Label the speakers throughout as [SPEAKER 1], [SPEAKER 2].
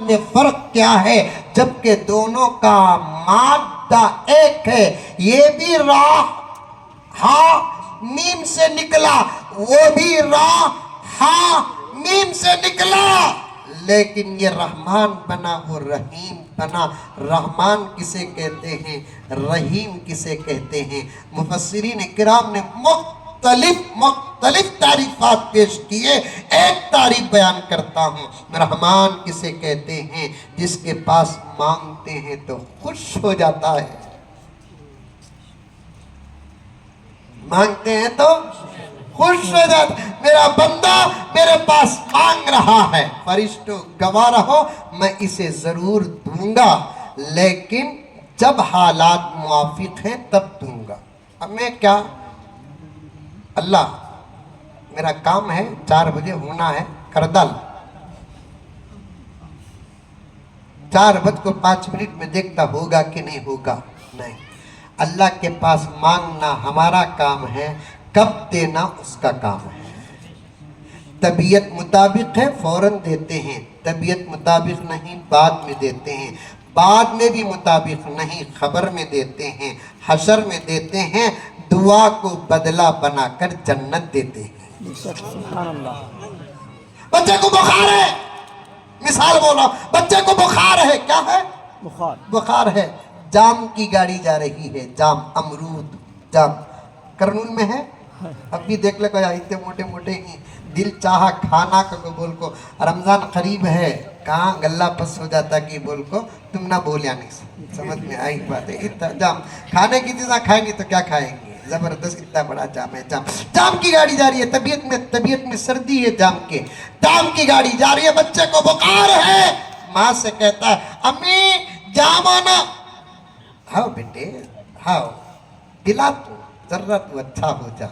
[SPEAKER 1] میں فرق کیا ہے جبکہ دونوں کا مادہ ایک ہے. یہ بھی راہ ہا میم سے نکلا، وہ بھی راہ ہا میم سے نکلا، لیکن یہ رحمان بنا وہ رحیم بنا. رحمان کسے کہتے ہیں، رحیم کسے کہتے ہیں؟ مفسرین کرام نے مختلف تعریفات پیش کیے. ایک تعریف بیان کرتا ہوں. رحمان کسے کہتے ہیں؟ جس کے پاس مانگتے ہیں تو خوش ہو جاتا ہے. مانگتے ہیں تو خوش ہو جاتا. میرا بندہ میرے پاس مانگ رہا ہے، فرشتوں گواہ رہو میں اسے ضرور دوں گا، لیکن جب حالات موافق ہیں تب دوں گا. اب میں کیا، اللہ میرا کام ہے 4 بجے ہونا ہے، کر ڈال. 4:05 میں دیکھتا ہوگا کہ نہیں ہوگا. نہیں، اللہ کے پاس مانگنا ہمارا کام ہے، کب دینا اس کا کام ہے. طبیعت مطابق ہے فوراً دیتے ہیں، طبیعت مطابق نہیں بعد میں دیتے ہیں، بعد میں بھی مطابق نہیں خبر میں دیتے ہیں، حشر میں دیتے ہیں، دعا کو بدلہ بنا کر جنت دیتے ہیں.
[SPEAKER 2] سبحان اللہ.
[SPEAKER 1] بچے کو بخار ہے، مثال بولا، بچے کو بخار ہے، کیا ہے؟
[SPEAKER 2] بخار.
[SPEAKER 1] بخار ہے. جام کی گاڑی جا رہی ہے، جام امرود جام کرنول میں ہے. اب بھی دیکھ لے کوئی اتنے موٹے موٹے ہی دل چاہا کھانا کا بول کو. رمضان قریب ہے، کہاں گلہ پس ہو جاتا کہ بول کو تم نہ بولیا نہیں. سمجھ میں آئی بات ہے. اتنا جام کھانے کی چیزیں کھائیں گی تو کیا کھائیں گے؟ زبردست اتنا بڑا جام ہے. جام کی گاڑی جا رہی ہے، طبیعت میں سردی ہے، جام کی گاڑی جا رہی ہے، بچے کو بخار ہے. ماں سے کہتا ہے امی جام آنا. ہاؤ بیٹے ہاؤ، دلا تو ذرا تو اچھا ہو جا.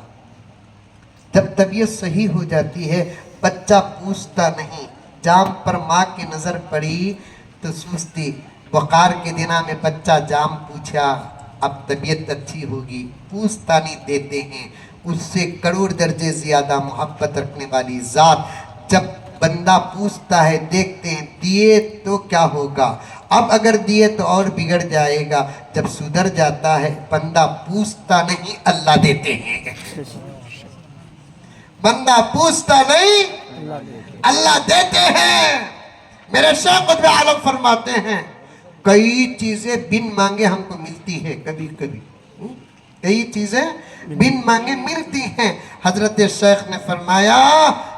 [SPEAKER 1] جب طبیعت صحیح ہو جاتی ہے بچہ پوچھتا نہیں. جام پر ماں کی نظر پڑی تو سوچتی. بخار کے دنوں میں بچہ جام پوچھا، اب طبیعت اچھی ہوگی، پوچھتا نہیں، دیتے ہیں. اس سے کروڑ درجے زیادہ محبت رکھنے والی ذات جب بندہ پوچھتا ہے، دیکھتے ہیں دیے تو کیا ہوگا. اب اگر دیے تو اور بگڑ جائے گا. جب سدھر جاتا ہے بندہ پوچھتا نہیں، اللہ دیتے ہیں. بندہ پوچھتا نہیں، اللہ دیتے ہیں. میرے شیخ قطب عالم فرماتے ہیں کئی چیزیں بن مانگے ہم کو ملتی ہے. کبھی کبھی کئی چیزیں بن مانگے ملتی ہیں. حضرت شیخ نے فرمایا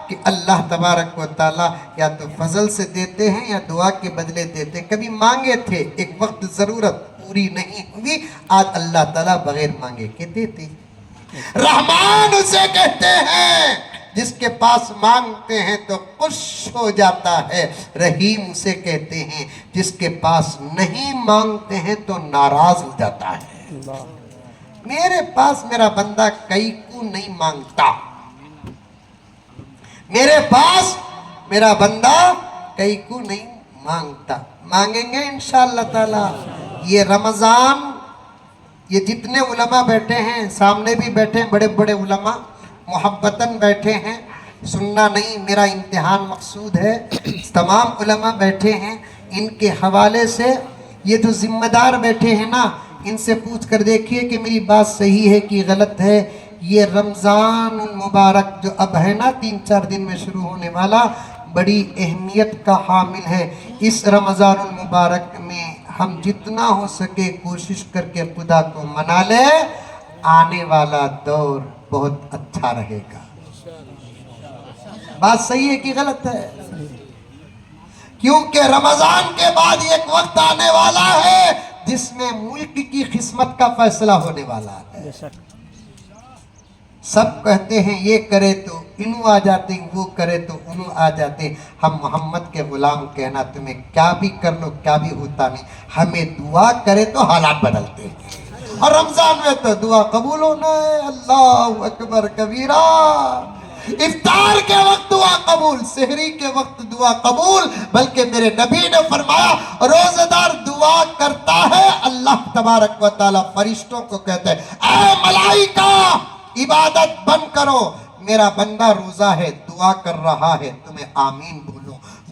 [SPEAKER 1] کہ اللہ تبارک و تعالی یا تو فضل سے دیتے ہیں یا دعا کے بدلے دیتے ہیں. کبھی مانگے تھے، ایک وقت ضرورت پوری نہیں ہوئی، آج اللہ تعالیٰ بغیر مانگے کے دیتے ہیں. رحمان اسے کہتے ہیں جس کے پاس مانگتے ہیں تو خوش ہو جاتا ہے. رحیم اسے کہتے ہیں جس کے پاس نہیں مانگتے ہیں تو ناراض ہو جاتا ہے. میرے پاس میرا بندہ کئی کو نہیں مانگتا. میرے پاس میرا بندہ کئی کو نہیں مانگتا. مانگیں گے انشاءاللہ تعالی. یہ رمضان، یہ جتنے علماء بیٹھے ہیں، سامنے بھی بیٹھے ہیں بڑے بڑے علماء، محبتاً بیٹھے ہیں، سننا نہیں میرا امتحان مقصود ہے. تمام علماء بیٹھے ہیں، ان کے حوالے سے یہ جو ذمہ دار بیٹھے ہیں نا، ان سے پوچھ کر دیکھیے کہ میری بات صحیح ہے کہ غلط ہے. یہ رمضان المبارک جو اب ہے نا 3-4 دن میں شروع ہونے والا، بڑی اہمیت کا حامل ہے. اس رمضان المبارک میں ہم جتنا ہو سکے کوشش کر کے خدا کو منا لے. آنے والا دور بہت اچھا رہے گا. بات صحیح ہے کہ غلط ہے؟ کیونکہ رمضان کے بعد ایک وقت آنے والا ہے جس میں ملک کی قسمت کا فیصلہ ہونے والا ہے. سب کہتے ہیں یہ کرے تو انہوں آ جاتے ہیں، وہ کرے تو انہوں آ جاتے ہیں. ہم محمد کے غلام کہنا تمہیں کیا بھی کر لو کیا بھی ہوتا نہیں. ہمیں دعا کرے تو حالات بدلتے ہیں. اور رمضان میں تو دعا قبول ہونا ہے. اللہ اکبر کبیرہ. افطار کے وقت دعا قبول، سحری کے وقت دعا قبول. بلکہ میرے نبی نے فرمایا روزہ دار دعا کرتا ہے، اللہ تبارک و تعالی فرشتوں کو کہتے ہیں اے ملائکہ عبادت بند کرو، میرا بندہ روزہ ہے، دعا کر رہا ہے، تمہیں آمین بولو.